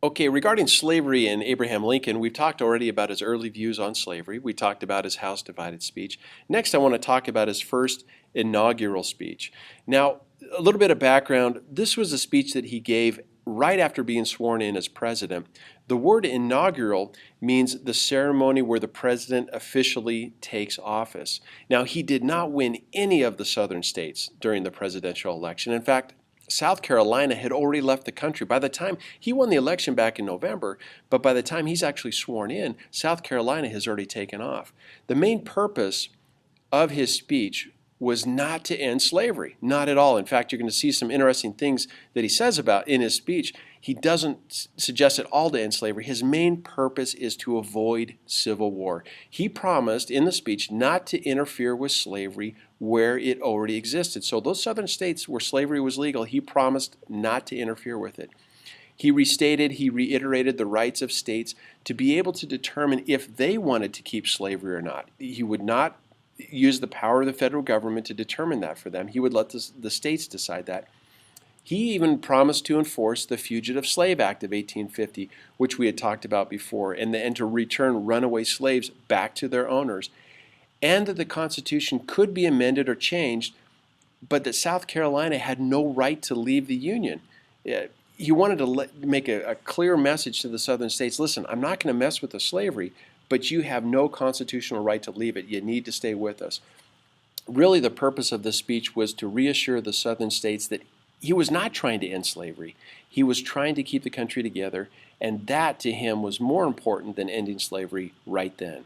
Okay, regarding slavery and Abraham Lincoln, we've talked already about his early views on slavery. We talked about his House divided speech. Next, I want to talk about his first inaugural speech. Now, a little bit of background. This was a speech that he gave right after being sworn in as president. The word inaugural means the ceremony where the president officially takes office. Now, he did not win any of the southern states during the presidential election. In fact, South Carolina had already left the country. By the time he won the election back in November, but by the time he's actually sworn in, South Carolina has already taken off. The main purpose of his speech was not to end slavery, not at all. In fact, you're going to see some interesting things that he says about in his speech. He doesn't suggest at all to end slavery. His main purpose is to avoid civil war. He promised in the speech not to interfere with slavery where it already existed. So those southern states where slavery was legal, he promised not to interfere with it. He reiterated the rights of states to be able to determine if they wanted to keep slavery or not. He would not use the power of the federal government to determine that for them. He would let the states decide that. He even promised to enforce the Fugitive Slave Act of 1850, which we had talked about before, and to return runaway slaves back to their owners, and that the Constitution could be amended or changed, but that South Carolina had no right to leave the Union. He wanted to make a clear message to the southern states, listen, I'm not going to mess with the slavery, but you have no constitutional right to leave it. You need to stay with us. Really, the purpose of this speech was to reassure the southern states that he was not trying to end slavery. He was trying to keep the country together, and that to him was more important than ending slavery right then.